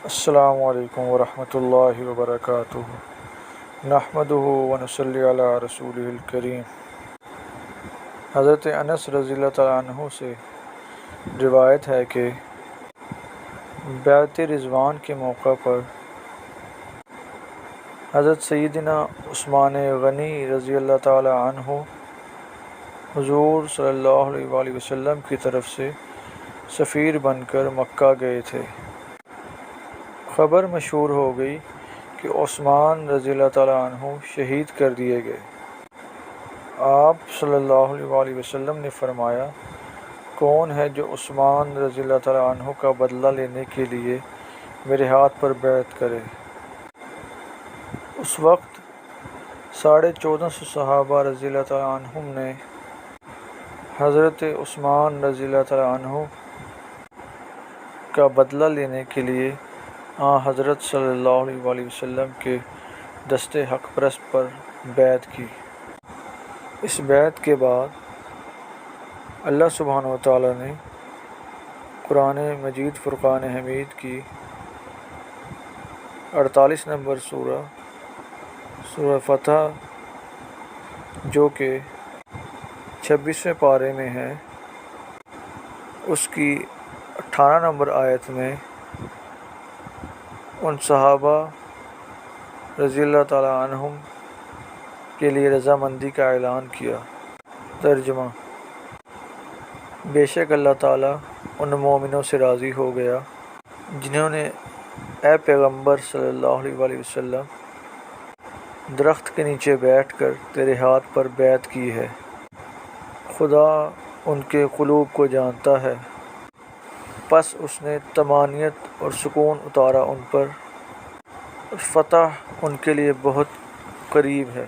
السلام علیکم ورحمۃ اللہ وبرکاتہ۔ نحمدہ ونصلی علی رسولہ الکریم۔ حضرت انس رضی اللہ تعالیٰ عنہ سے روایت ہے کہ بیعت رضوان کے موقع پر حضرت سیدنا عثمان غنی رضی اللہ تعالیٰ عنہ حضور صلی اللہ علیہ وآلہ وسلم کی طرف سے سفیر بن کر مکہ گئے تھے۔ خبر مشہور ہو گئی کہ عثمان رضی اللہ تعالیٰ عنہ شہید کر دیے گئے۔ آپ صلی اللہ علیہ وآلہ وسلم نے فرمایا، کون ہے جو عثمان رضی اللہ تعالیٰ عنہ کا بدلہ لینے کے لیے میرے ہاتھ پر بیعت کرے؟ اس وقت 1450 صحابہ رضی اللہ تعالیٰ عنہم نے حضرت عثمان رضی اللہ تعالیٰ عنہ کا بدلہ لینے کے لیے حضرت صلی اللہ علیہ وآلہ وسلم کے دست حق پرست پر بیعت کی۔ اس بیعت کے بعد اللہ سبحانہ و تعالیٰ نے قرآن مجید فرقان حمید کی 48 نمبر سورہ فتح، جو کہ 26ویں پارے میں ہے، اس کی 18 نمبر آیت میں ان صحابہ رضی اللہ تعالیٰ عنہم کے لیے رضامندی کا اعلان کیا۔ ترجمہ: بے شک اللہ تعالیٰ ان مومنوں سے راضی ہو گیا جنہوں نے اے پیغمبر صلی اللہ علیہ وآلہ وسلم درخت کے نیچے بیٹھ کر تیرے ہاتھ پر بیعت کی ہے۔ خدا ان کے قلوب کو جانتا ہے، پس اس نے طمانینت اور سکون اتارا ان پر، اور فتح ان کے لیے بہت قریب ہے۔